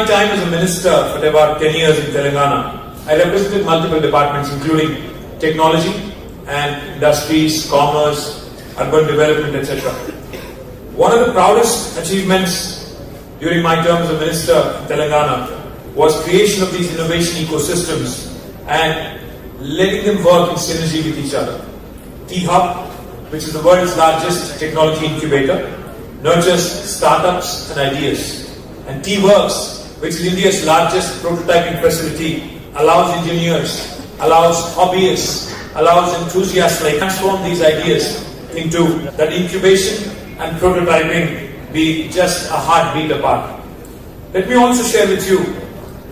my time as a minister for about 10 years in Telangana, I represented multiple departments including technology and industries, commerce, urban development, etc. One of the proudest achievements during my term as a minister in Telangana was creation of these innovation ecosystems and letting them work in synergy with each other. T-Hub, which is the world's largest technology incubator, nurtures startups and ideas. And T-Works, which is India's largest prototyping facility, allows engineers, allows hobbyists, allows enthusiasts like transform these ideas into that incubation and prototyping be just a heartbeat apart. Let me also share with you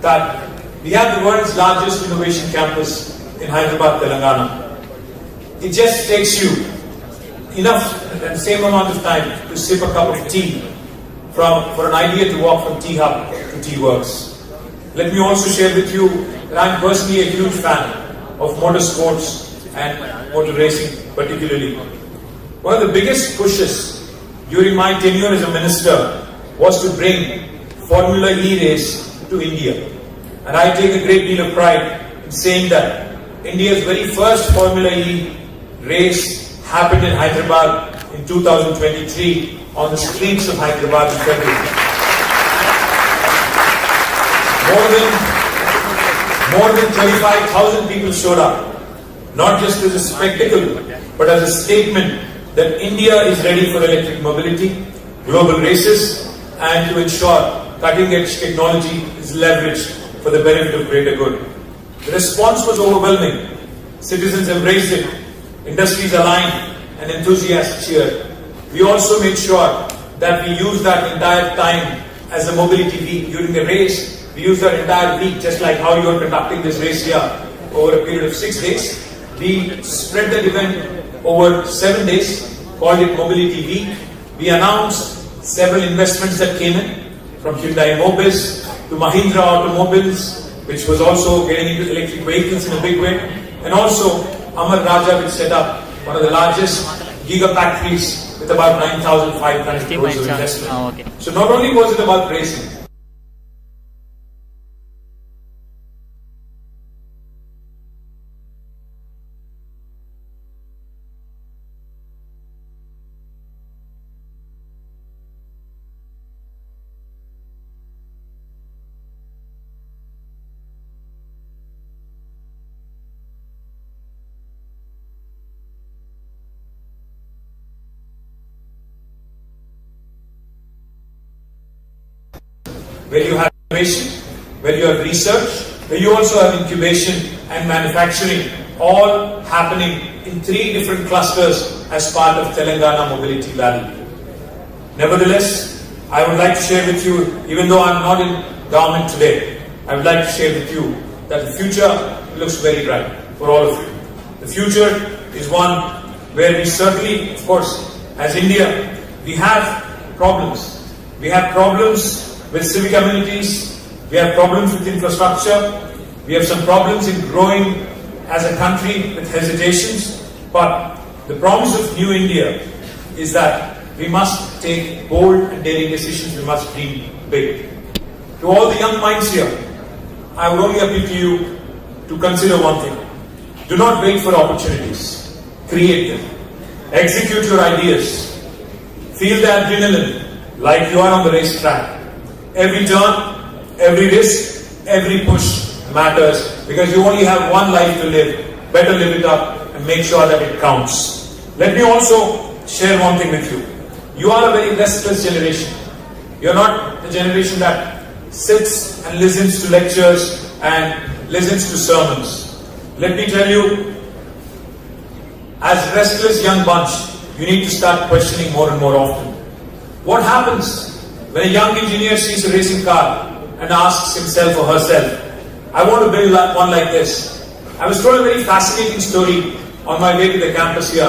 that we have the world's largest innovation campus in Hyderabad, Telangana. It just takes you enough and same amount of time to sip a cup of tea for an idea to walk from T-Hub to T-Works. Let me also share with you that I am personally a huge fan of motorsports and motor racing particularly. One of the biggest pushes during my tenure as a minister was to bring Formula E race to India. And I take a great deal of pride in saying that India's very first Formula E race happened in Hyderabad in 2023 on the streets of Hyderabad in February. More than 25,000 people showed up, not just as a spectacle, but as a statement that India is ready for electric mobility, global races, and to ensure cutting-edge technology is leveraged for the benefit of greater good. The response was overwhelming. Citizens embraced it, industries aligned, and enthusiasts cheered. We also made sure that we used that entire time as a mobility week. During the race, we used that entire week, just like how you are conducting this race here, over a period of 6 days. We spread that event over 7 days, called it Mobility Week. We announced several investments that came in, from Hyundai Mobis to Mahindra Automobiles, which was also getting into electric vehicles in a big way, and also Amar Raja, which set up one of the largest gigafactories with about 9,500 crores of investment. So not only was it about racing, where you have innovation, where you have research, where you also have incubation and manufacturing, all happening in 3 different clusters as part of Telangana Mobility Valley. Nevertheless, I would like to share with you, even though I am not in government today, I would like to share with you that the future looks very bright for all of you. The future is one where we certainly, of course, as India, we have problems. We have problems with civic amenities, we have problems with infrastructure, we have some problems in growing as a country with hesitations, but the promise of New India is that we must take bold and daring decisions, we must dream big. To all the young minds here, I would only appeal to you to consider one thing. Do not wait for opportunities, create them. Execute your ideas. Feel the adrenaline like you are on the racetrack. Every turn, every risk, every push matters because you only have one life to live. Better live it up and make sure that it counts. Let me also share one thing with you. You are a very restless generation. You are not the generation that sits and listens to lectures and listens to sermons. Let me tell you, as restless young bunch, you need to start questioning more and more often. What happens when a young engineer sees a racing car and asks himself or herself, I want to build one like this? I was told a very fascinating story on my way to the campus here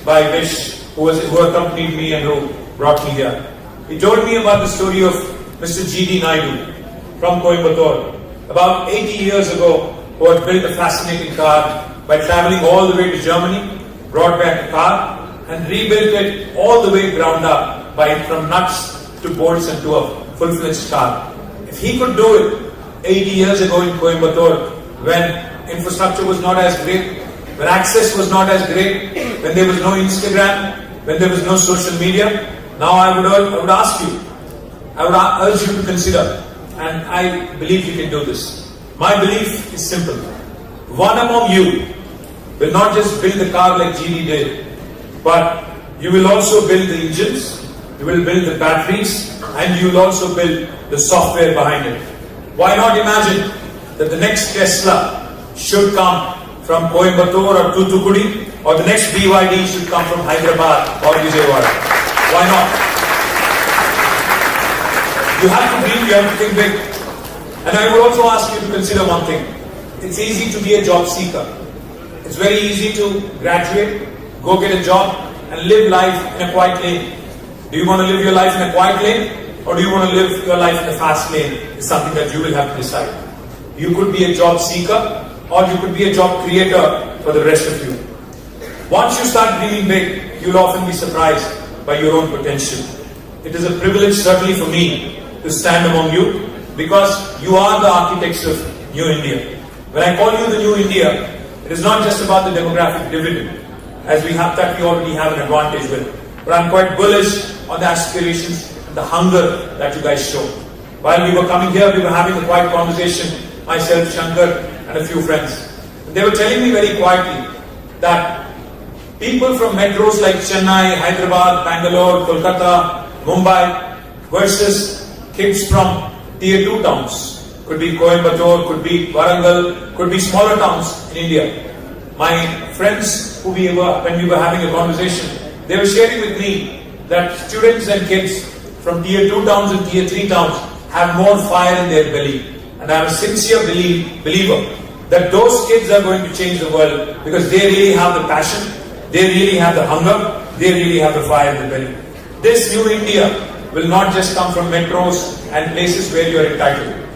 by Vish, who accompanied me and who brought me here. He told me about the story of Mr. G.D. Naidu from Coimbatore, about 80 years ago, who had built a fascinating car by traveling all the way to Germany, brought back a car and rebuilt it all the way ground up from nuts to bolts and to a full-fledged car. If If he could do it 80 years ago in Coimbatore, when infrastructure was not as great, when access was not as great, when there was no Instagram, when there was no social media, now I would ask you, I would urge you to consider, and I believe you can do this. My belief is simple. One among you will not just build the car like GD did, but you will also build the engines, you will build the batteries, and you will also build the software behind it. Why not imagine that the next Tesla should come from Coimbatore or Toothukudi, or the next BYD should come from Hyderabad or Vijayawada? Why not? You have to dream, you have to think big. And I would also ask you to consider one thing. It's easy to be a job seeker. It's very easy to graduate, go get a job, and live life in a quiet lane. Do you want to live your life in a quiet lane, or do you want to live your life in a fast lane? It's something that you will have to decide. You could be a job seeker, or you could be a job creator for the rest of you. Once you start dreaming big, you'll often be surprised by your own potential. It is a privilege, certainly for me, to stand among you, because you are the architects of New India. When I call you the New India, it is not just about the demographic dividend, as we already have an advantage with, but I'm quite bullish on the aspirations and the hunger that you guys show. While we were coming here, we were having a quiet conversation, myself, Shankar, and a few friends. They were telling me very quietly that people from metros like Chennai, Hyderabad, Bangalore, Kolkata, Mumbai versus kids from tier 2 towns, could be Coimbatore, could be Warangal, could be smaller towns in India. My friends when we were having a conversation, they were sharing with me that students and kids from tier 2 towns and tier 3 towns have more fire in their belly. And I am a sincere believer that those kids are going to change the world, because they really have the passion, they really have the hunger, they really have the fire in the belly. This New India will not just come from metros and places where you are entitled.